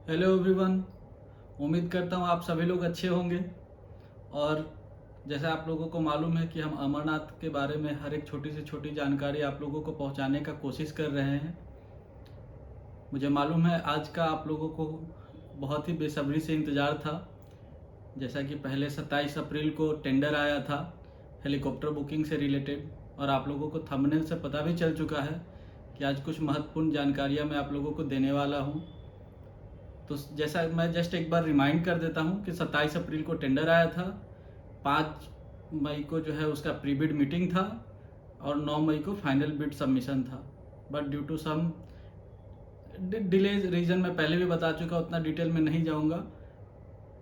Hello everyone. उम्मीद करता हूँ आप सभी लोग अच्छे होंगे। और जैसा आप लोगों को मालूम है कि हम अमरनाथ के बारे में हर एक छोटी से छोटी जानकारी आप लोगों को पहुँचाने का कोशिश कर रहे हैं। मुझे मालूम है आज का आप लोगों को बहुत ही बेसब्री से इंतज़ार था। जैसा कि पहले 27 अप्रैल को टेंडर आया था हेलीकॉप्टर बुकिंग से रिलेटेड, और आप लोगों को थंबनेल से पता भी चल चुका है कि आज कुछ महत्वपूर्ण जानकारियाँ मैं आप लोगों को देने वाला हूँ। तो जैसा मैं जस्ट एक बार रिमाइंड कर देता हूँ कि 27 अप्रैल को टेंडर आया था, 5 मई को जो है उसका प्री बिड मीटिंग था, और 9 मई को फाइनल बिड सबमिशन था। But due to some delay reason मैं पहले भी बता चुका, उतना डिटेल में नहीं जाऊँगा।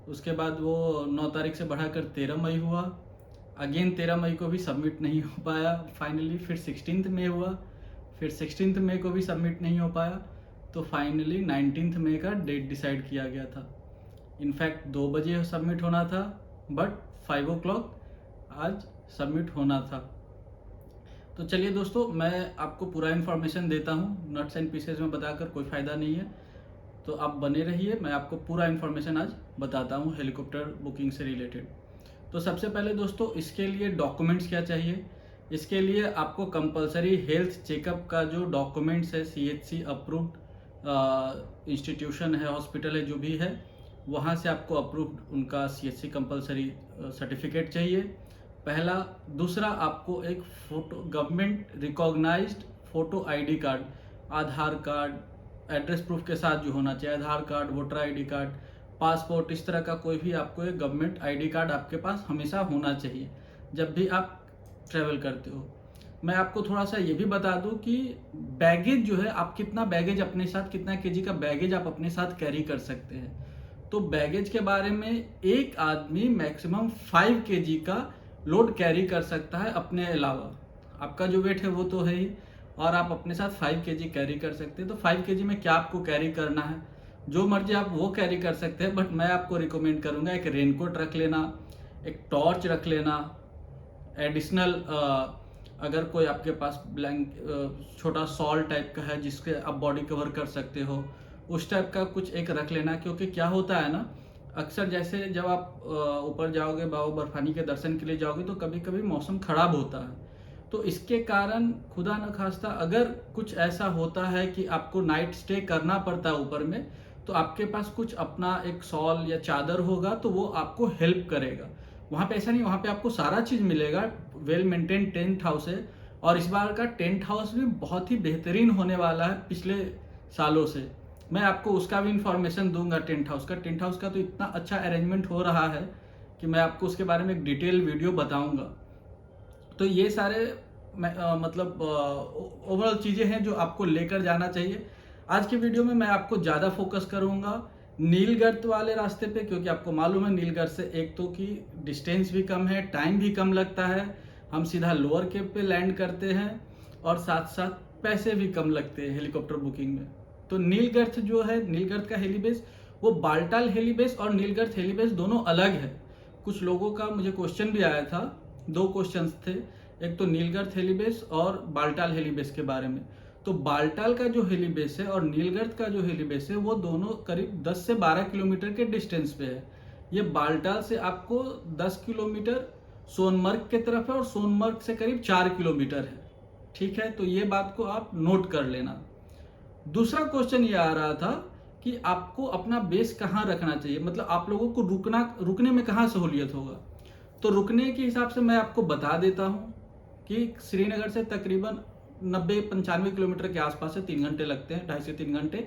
उसके बाद वो 9 तारीख से बढ़ाकर 13 मई हुआ। अगेन 13 मई को भी सबमिट नहीं हो पाया फाइनली। फिर 16 मई हुआ, फिर 16 मई को भी सबमिट नहीं हो पाया। तो फाइनली 19 मई का डेट डिसाइड किया गया था। इनफैक्ट 2 बजे सबमिट होना था, बट 5 o'clock आज सबमिट होना था। तो चलिए दोस्तों, मैं आपको पूरा इन्फॉर्मेशन देता हूँ। नट्स एंड पीसेज में बताकर कोई फ़ायदा नहीं है, तो आप बने रहिए। मैं आपको पूरा इन्फॉर्मेशन आज बताता हूँ हेलीकॉप्टर बुकिंग से रिलेटेड। तो सबसे पहले दोस्तों, इसके लिए डॉक्यूमेंट्स क्या चाहिए। इसके लिए आपको कंपलसरी हेल्थ चेकअप का जो डॉक्यूमेंट्स है, CHC अप्रूव्ड इंस्टीट्यूशन है, हॉस्पिटल है, जो भी है, वहाँ से आपको अप्रूव्ड उनका CHC कंपलसरी सर्टिफिकेट चाहिए, पहला। दूसरा, आपको एक photo government recognised photo ID card, Aadhaar card, address proof के साथ जो होना चाहिए, Aadhaar card, voter ID card, passport, इस तरह का कोई भी आपको एक गवर्नमेंट ID कार्ड आपके पास हमेशा होना चाहिए जब भी आप ट्रैवल करते हो। मैं आपको थोड़ा सा ये भी बता दूं कि बैगेज जो है, आप कितना बैगेज अपने साथ, कितना केजी का बैगेज आप अपने साथ कैरी कर सकते हैं। तो बैगेज के बारे में, एक आदमी मैक्सिमम 5 केजी का लोड कैरी कर सकता है अपने अलावा। आपका जो वेट है वो तो है ही, और आप अपने साथ 5 केजी कैरी कर सकते हैं। तो 5 केजी में क्या आपको कैरी करना है, जो मर्जी आप वो कैरी कर सकते हैं। बट मैं आपको रिकमेंड करूंगा एक रेनकोट रख लेना, एक टॉर्च रख लेना, एडिशनल अगर कोई आपके पास ब्लैंक छोटा सॉल टाइप का है जिसके आप बॉडी कवर कर सकते हो, उस टाइप का कुछ एक रख लेना। क्योंकि क्या होता है ना, अक्सर जैसे जब आप ऊपर जाओगे, बाबा बर्फानी के दर्शन के लिए जाओगे, तो कभी कभी मौसम खराब होता है। तो इसके कारण खुदा न खास्ता अगर कुछ ऐसा होता है कि आपको नाइट स्टे करना पड़ता है ऊपर में, तो आपके पास कुछ अपना एक सॉल या चादर होगा, तो वो आपको हेल्प करेगा। वहाँ पे ऐसा नहीं, वहाँ पे आपको सारा चीज़ मिलेगा। वेल मेंटेन टेंट हाउस है, और इस बार का टेंट हाउस भी बहुत ही बेहतरीन होने वाला है पिछले सालों से। मैं आपको उसका भी इंफॉर्मेशन दूंगा। टेंट हाउस का तो इतना अच्छा अरेंजमेंट हो रहा है कि मैं आपको उसके बारे में एक डिटेल वीडियो बताऊंगा। तो ये सारे मतलब ओवरऑल चीज़ें हैं जो आपको लेकर जाना चाहिए। आज की वीडियो में मैं आपको ज़्यादा फोकस करूंगा नीलगर्त वाले रास्ते पे, क्योंकि आपको मालूम है नीलगर्त से एक तो कि डिस्टेंस भी कम है, टाइम भी कम लगता है, हम सीधा लोअर केप पे लैंड करते हैं, और साथ साथ पैसे भी कम लगते हैं हेलीकॉप्टर बुकिंग में। तो नीलगर्त जो है, नीलगर्त का हेलीबेस, वो बालटाल हेलीबेस और नीलगर्त हेलीबेस दोनों अलग है। कुछ लोगों का मुझे क्वेश्चन भी आया था, 2 क्वेश्चंस थे, एक तो नीलगर्त हेलीबेस और बालटाल हेलीबेस के बारे में। तो बालटाल का जो हेलीबेस है और नीलगर्त का जो हेलीबेस है, वो दोनों करीब 10 से 12 किलोमीटर के डिस्टेंस पे है। ये बालटाल से आपको 10 किलोमीटर सोनमर्ग के तरफ है, और सोनमर्ग से करीब 4 किलोमीटर है। ठीक है, तो ये बात को आप नोट कर लेना। दूसरा क्वेश्चन ये आ रहा था कि आपको अपना बेस कहाँ रखना चाहिए, मतलब आप लोगों को रुकने में कहाँ सहूलियत होगा। तो रुकने के हिसाब से मैं आपको बता देता हूँ कि श्रीनगर से तकरीबन 90-95 किलोमीटर के आसपास से 3 घंटे लगते हैं, 2.5 से 3 घंटे।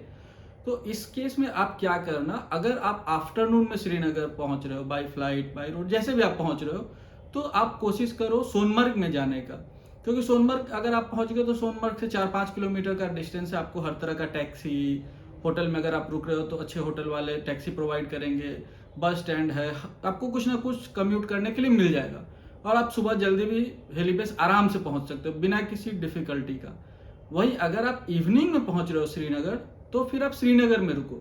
तो इस केस में आप क्या करना, अगर आप आफ्टरनून में श्रीनगर पहुंच रहे हो, बाय फ्लाइट, बाय रोड, जैसे भी आप पहुंच रहे हो, तो आप कोशिश करो सोनमर्ग में जाने का। क्योंकि सोनमर्ग अगर आप पहुंच गए तो सोनमर्ग से 4-5 किलोमीटर का डिस्टेंस है। आपको हर तरह का टैक्सी, होटल में अगर आप रुक रहे हो तो अच्छे होटल वाले टैक्सी प्रोवाइड करेंगे, बस स्टैंड है, आपको कुछ ना कुछ कम्यूट करने के लिए मिल जाएगा, और आप सुबह जल्दी भी हेलीबेस आराम से पहुंच सकते हो बिना किसी डिफिकल्टी का। वहीं अगर आप इवनिंग में पहुंच रहे हो श्रीनगर, तो फिर आप श्रीनगर में रुको।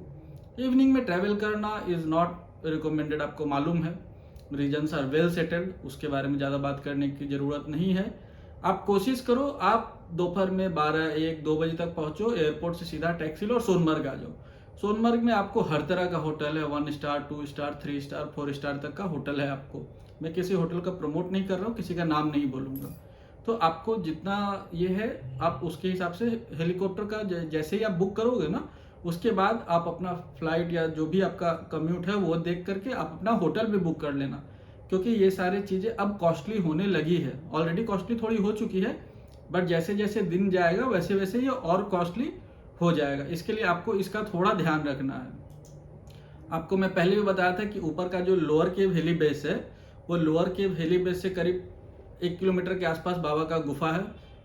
इवनिंग में ट्रैवल करना इज नॉट रिकमेंडेड, आपको मालूम है, रीजन्स आर वेल सेटल्ड, उसके बारे में ज़्यादा बात करने की ज़रूरत नहीं है। आप कोशिश करो आप दोपहर में 12, 1, 2 बजे तक पहुंचो, एयरपोर्ट से सीधा टैक्सी लो और सोनमर्ग आ जाओ। सोनमर्ग में आपको हर तरह का होटल है, 1 स्टार, 2 स्टार, 3 स्टार, 4 स्टार तक का होटल है आपको। मैं किसी होटल का प्रमोट नहीं कर रहा हूँ, किसी का नाम नहीं बोलूँगा। तो आपको जितना ये है, आप उसके हिसाब से हेलीकॉप्टर का जैसे ही आप बुक करोगे ना, उसके बाद आप अपना फ्लाइट या जो भी आपका कम्यूट है वो देख करके आप अपना होटल भी बुक कर लेना, क्योंकि ये सारी चीज़ें अब कॉस्टली होने लगी है। ऑलरेडी कॉस्टली थोड़ी हो चुकी है, बट जैसे जैसे दिन जाएगा वैसे वैसे ये और कॉस्टली हो जाएगा। इसके लिए आपको इसका थोड़ा ध्यान रखना है। आपको मैं पहले भी बताया था कि ऊपर का जो लोअर केव हेली बेस है, वो लोअर केव हेली बेस से करीब 1 किलोमीटर के आसपास बाबा का गुफा है।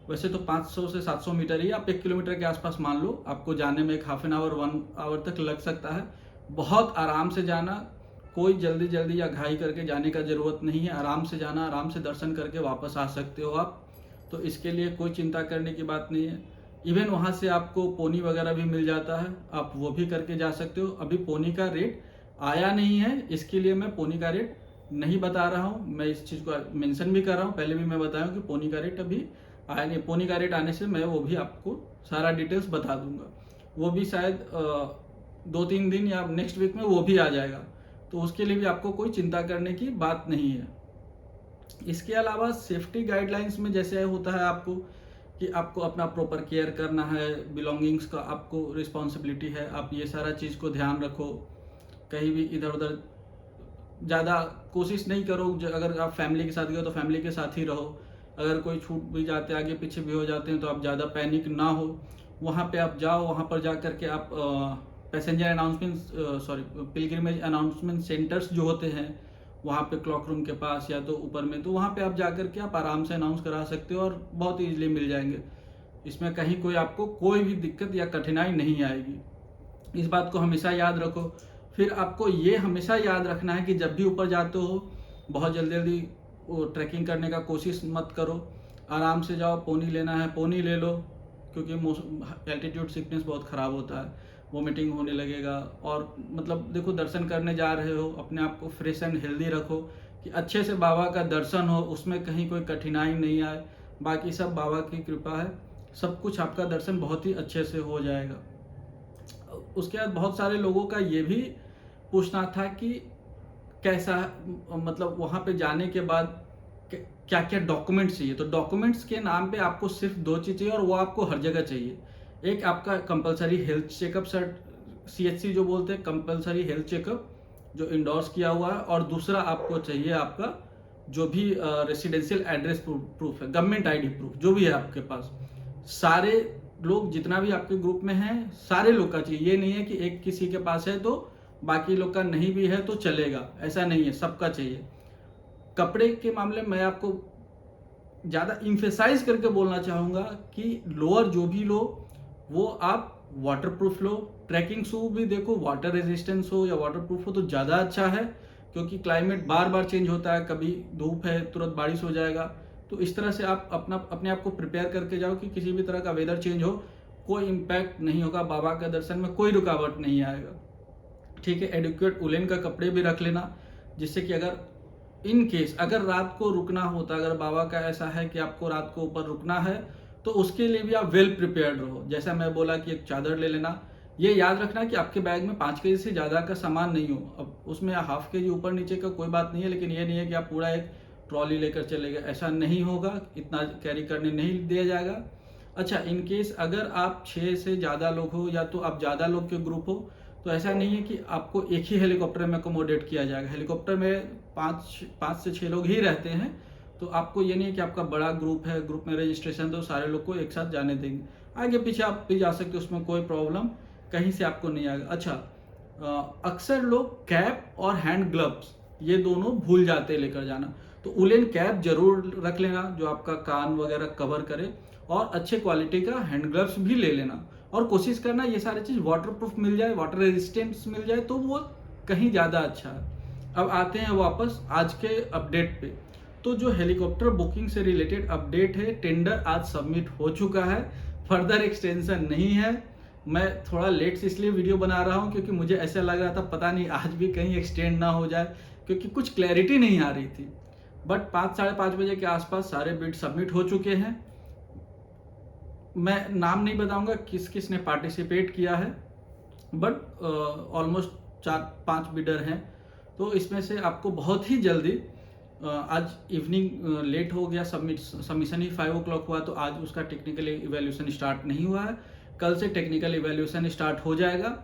वैसे तो 500 से 700 मीटर ही, आप 1 किलोमीटर के आसपास मान लो। आपको जाने में एक हाफ एन आवर 1 आवर तक लग सकता है। बहुत आराम से जाना, कोई जल्दी जल्दी या घाई करके जाने का ज़रूरत नहीं है। आराम से जाना, आराम से दर्शन करके वापस आ सकते हो आप। तो इसके लिए कोई चिंता करने की बात नहीं है। इवन वहाँ से आपको पोनी वगैरह भी मिल जाता है, आप वो भी करके जा सकते हो। अभी पोनी का रेट आया नहीं है, इसके लिए मैं पोनी का रेट नहीं बता रहा हूँ। मैं इस चीज़ को मेंशन भी कर रहा हूँ, पहले भी मैं बताया हूँ कि पोनी का रेट अभी आया नहीं। पोनी का रेट आने से मैं वो भी आपको सारा डिटेल्स बता दूंगा। वो भी शायद 2-3 दिन या नेक्स्ट वीक में वो भी आ जाएगा, तो उसके लिए भी आपको कोई चिंता करने की बात नहीं है। इसके अलावा सेफ्टी गाइडलाइंस में जैसे होता है आपको कि आपको अपना प्रॉपर केयर करना है, बिलोंगिंग्स का आपको रिस्पॉन्सिबिलिटी है, आप ये सारा चीज़ को ध्यान रखो। कहीं भी इधर उधर ज़्यादा कोशिश नहीं करो। अगर आप फैमिली के साथ गए तो फैमिली के साथ ही रहो। अगर कोई छूट भी जाते, आगे पीछे भी हो जाते हैं, तो आप ज़्यादा पैनिक ना हो। वहाँ पे आप जाओ, वहाँ पर जा करके आप passenger announcement pilgrimage announcement centres जो होते हैं वहाँ पे क्लॉक रूम के पास या तो ऊपर में, तो वहाँ पे आप जा करके आप आराम से अनाउंस करा सकते हो और बहुत ईजिली मिल जाएंगे। इसमें कहीं कोई आपको कोई भी दिक्कत या कठिनाई नहीं आएगी। इस बात को हमेशा याद रखो। फिर आपको ये हमेशा याद रखना है कि जब भी ऊपर जाते हो, बहुत जल्दी जल्दी वो ट्रैकिंग करने का कोशिश मत करो। आराम से जाओ, पोनी लेना है पोनी ले लो, क्योंकि एल्टीट्यूड सिकनेस बहुत ख़राब होता है, वोमिटिंग होने लगेगा। और मतलब देखो, दर्शन करने जा रहे हो, अपने आप को फ्रेश एंड हेल्दी रखो कि अच्छे से बाबा का दर्शन हो, उसमें कहीं कोई कठिनाई नहीं आए। बाकी सब बाबा की कृपा है, सब कुछ आपका दर्शन बहुत ही अच्छे से हो जाएगा। उसके बाद बहुत सारे लोगों का ये भी पूछना था कि कैसा, मतलब वहाँ पे जाने के बाद क्या क्या डॉक्यूमेंट्स चाहिए। तो डॉक्यूमेंट्स के नाम पे आपको सिर्फ 2 चीज़ चाहिए, और वो आपको हर जगह चाहिए। एक आपका compulsory health checkup cert, CHC जो बोलते हैं, कंपलसरी हेल्थ चेकअप जो इंडोर्स किया हुआ है। और दूसरा आपको चाहिए आपका जो भी रेसिडेंशियल एड्रेस प्रूफ है, गवर्नमेंट ID प्रूफ जो भी है आपके पास। सारे लोग जितना भी आपके ग्रुप में हैं, सारे लोग का चाहिए। ये नहीं है कि एक किसी के पास है तो बाकी लोग का नहीं भी है तो चलेगा, ऐसा नहीं है, सबका चाहिए। कपड़े के मामले में मैं आपको ज़्यादा इम्फेसाइज करके बोलना चाहूँगा कि लोअर जो भी लो वो आप वाटर प्रूफ लो। ट्रैकिंग शू भी देखो वाटर रेजिस्टेंस हो या वाटर प्रूफ हो तो ज़्यादा अच्छा है, क्योंकि क्लाइमेट बार बार चेंज होता है, कभी धूप है तुरंत बारिश हो जाएगा। तो इस तरह से आप अपने आप को प्रिपेयर करके जाओ कि किसी भी तरह का वेदर चेंज हो कोई इम्पैक्ट नहीं होगा, बाबा का दर्शन में कोई रुकावट नहीं आएगा। ठीक है, एडिक्वेट उलेन का कपड़े भी रख लेना, जिससे कि अगर इन केस अगर रात को रुकना होता, अगर बाबा का ऐसा है कि आपको रात को ऊपर रुकना है, तो उसके लिए भी आप वेल प्रिपेयर्ड रहो। जैसा मैं बोला कि एक चादर ले लेना। ये याद रखना कि आपके बैग में 5 केजी से ज़्यादा का सामान नहीं हो। अब उसमें ½ केजी ऊपर नीचे का कोई बात नहीं है, लेकिन ये नहीं है कि आप पूरा एक ट्रॉली लेकर चले गए, ऐसा नहीं होगा, इतना कैरी करने नहीं दिया जाएगा। अच्छा, इन केस अगर आप 6 से ज़्यादा लोग हो या तो आप ज़्यादा लोग के ग्रुप हो, तो ऐसा नहीं है कि आपको एक ही हेलीकॉप्टर में अकोमोडेट किया जाएगा। हेलीकॉप्टर में 5 से 6 लोग ही रहते हैं, तो आपको ये नहीं है कि आपका बड़ा ग्रुप है, ग्रुप में रजिस्ट्रेशन तो सारे लोग को एक साथ जाने देंगे। आगे पीछे आप भी जा सकते हो, उसमें कोई प्रॉब्लम कहीं से आपको नहीं आएगा। अच्छा, अक्सर लोग कैप और हैंड ग्लव्स ये दोनों भूल जाते हैं लेकर जाना, तो उलेन कैप जरूर रख लेना जो आपका कान वगैरह कवर करे, और अच्छे क्वालिटी का हैंड ग्लव्स भी ले लेना। और कोशिश करना ये सारी चीज़ वाटर प्रूफ मिल जाए, वाटर रेजिस्टेंस मिल जाए, तो वो कहीं ज़्यादा अच्छा है। अब आते हैं वापस आज के अपडेट पे। तो जो हेलीकॉप्टर बुकिंग से रिलेटेड अपडेट है, टेंडर आज सबमिट हो चुका है, फर्दर एक्सटेंशन नहीं है। मैं थोड़ा लेट से इसलिए वीडियो बना रहा हूँ क्योंकि मुझे ऐसा लग रहा था पता नहीं आज भी कहीं एक्सटेंड ना हो जाए, क्योंकि कुछ क्लैरिटी नहीं आ रही थी। बट 5-5:30 बजे के आसपास सारे बिड सबमिट हो चुके हैं। मैं नाम नहीं बताऊंगा किस किस ने पार्टिसिपेट किया है, बट ऑलमोस्ट 4-5 बिडर हैं। तो इसमें से आपको बहुत ही जल्दी आज इवनिंग लेट हो गया, सबमिशन ही 5 o'clock हुआ, तो आज उसका टेक्निकल इवैल्यूएशन स्टार्ट नहीं हुआ है। कल से टेक्निकल इवैल्यूएशन स्टार्ट हो जाएगा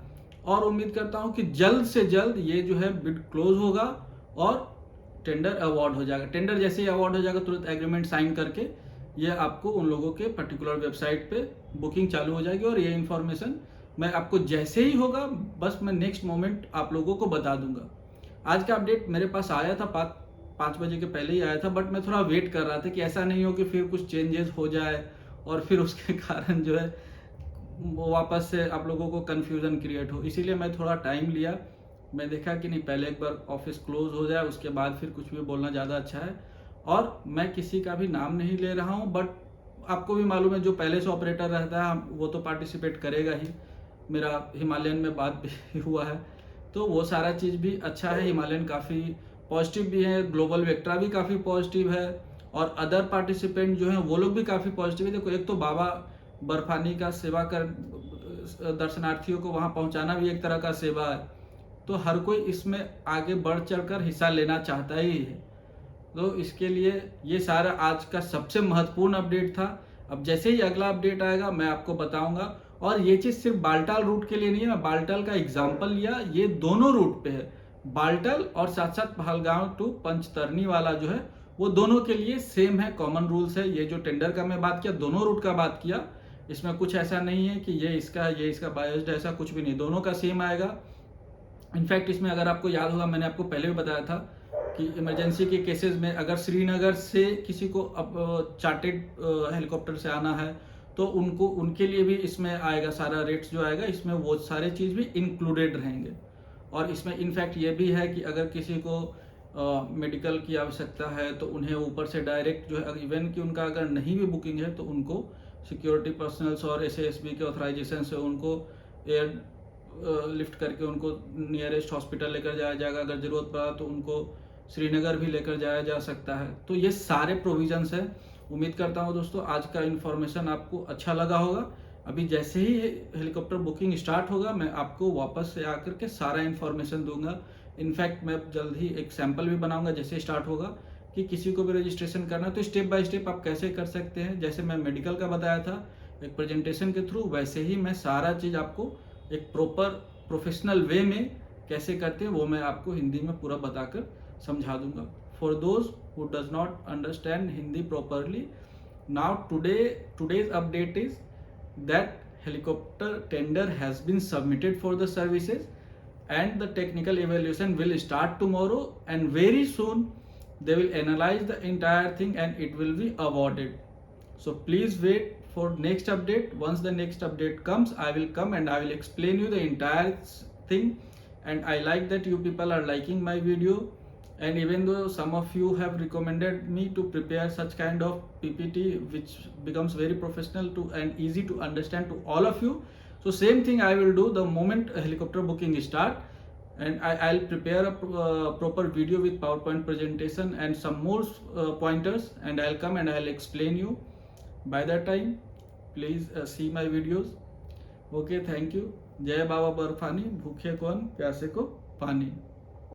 और उम्मीद करता हूं कि जल्द से जल्द ये जो है बिड क्लोज होगा और टेंडर अवार्ड हो जाएगा। टेंडर जैसे ही अवार्ड हो जाएगा तुरंत एग्रीमेंट साइन करके ये आपको उन लोगों के पर्टिकुलर वेबसाइट पे बुकिंग चालू हो जाएगी और ये इन्फॉर्मेशन मैं आपको जैसे ही होगा बस मैं नेक्स्ट मोमेंट आप लोगों को बता दूंगा। आज का अपडेट मेरे पास आया था 5 बजे के पहले ही आया था, बट मैं थोड़ा वेट कर रहा था कि ऐसा नहीं हो कि फिर कुछ चेंजेस हो जाए और फिर उसके कारण जो है वो वापस से आप लोगों को कन्फ्यूजन क्रिएट हो, इसीलिए मैं थोड़ा टाइम लिया। मैं देखा कि नहीं, पहले एक बार ऑफिस क्लोज हो जाए उसके बाद फिर कुछ भी बोलना ज़्यादा अच्छा है। और मैं किसी का भी नाम नहीं ले रहा हूँ, बट आपको भी मालूम है जो पहले से ऑपरेटर रहता है वो तो पार्टिसिपेट करेगा ही। मेरा हिमालयन में बात भी हुआ है, तो वो सारा चीज़ भी अच्छा है। हिमालयन काफ़ी पॉजिटिव भी है, ग्लोबल वेक्ट्रा भी काफ़ी पॉजिटिव है और अदर पार्टिसिपेंट जो हैं वो लोग भी काफ़ी पॉजिटिव है। देखो, एक तो बाबा बर्फानी का सेवा कर दर्शनार्थियों को वहाँ पहुँचाना भी एक तरह का सेवा है, तो हर कोई इसमें आगे बढ़ चढ़कर हिस्सा लेना चाहता ही है। तो इसके लिए ये सारा आज का सबसे महत्वपूर्ण अपडेट था। अब जैसे ही अगला अपडेट आएगा मैं आपको बताऊंगा। और ये चीज़ सिर्फ बालटाल रूट के लिए नहीं है, मैं बालटाल का एग्जाम्पल लिया, ये दोनों रूट पे है, बालटाल और साथ साथ पहलगांव टू पंचतरनी वाला जो है वो दोनों के लिए सेम है, कॉमन रूल्स है। ये जो टेंडर का मैं बात किया, दोनों रूट का बात किया, इसमें कुछ ऐसा नहीं है कि ये इसका बायस्ड, ऐसा कुछ भी नहीं, दोनों का सेम आएगा। इनफैक्ट इसमें अगर आपको याद होगा मैंने आपको पहले भी बताया था कि इमरजेंसी के केसेस में अगर श्रीनगर से किसी को अब चार्टेड हेलीकॉप्टर से आना है तो उनके लिए भी इसमें आएगा, सारा रेट्स जो आएगा इसमें वो सारे चीज़ भी इंक्लूडेड रहेंगे। और इसमें इनफैक्ट ये भी है कि अगर किसी को मेडिकल की आवश्यकता है तो उन्हें ऊपर से डायरेक्ट जो है, इवन कि उनका अगर नहीं भी बुकिंग है तो उनको सिक्योरिटी पर्सनल्स और SASB के ऑथराइजेशन से उनको एयर लिफ्ट करके उनको नियरेस्ट हॉस्पिटल लेकर जाया जाएगा। अगर ज़रूरत पड़ा तो उनको श्रीनगर भी लेकर जाया जा सकता है। तो ये सारे प्रोविजंस हैं। उम्मीद करता हूँ दोस्तों आज का इन्फॉर्मेशन आपको अच्छा लगा होगा। अभी जैसे ही हेलीकॉप्टर बुकिंग स्टार्ट होगा मैं आपको वापस से आकर के सारा इन्फॉर्मेशन दूंगा। इनफैक्ट मैं जल्द ही एक सैंपल भी बनाऊंगा जैसे स्टार्ट होगा कि किसी को भी रजिस्ट्रेशन करना है तो स्टेप बाय स्टेप आप कैसे कर सकते हैं। जैसे मैं मेडिकल का बताया था एक प्रेजेंटेशन के थ्रू, वैसे ही मैं सारा चीज़ आपको एक प्रॉपर प्रोफेशनल वे में कैसे करते हैं वो मैं आपको हिंदी में पूरा बताकर समझा दूंगा। For those who does not understand Hindi properly, now today's update is that helicopter tender has been submitted for the services and the technical evaluation will start tomorrow, and very soon they will analyze the entire thing and it will be awarded. So please wait for next update. Once the next update comes, I will come and I will explain you the entire thing. And I like that you people are liking my video, and even though some of you have recommended me to prepare such kind of PPT which becomes very professional to and easy to understand to all of you, so same thing I will do the moment helicopter booking start, and I'll prepare a proper video with PowerPoint presentation and some more pointers, and I'll come and I'll explain you. By that time please see my videos. Okay, thank you. जय बाबा बर्फानी, भूखे कौन प्यासे को पानी।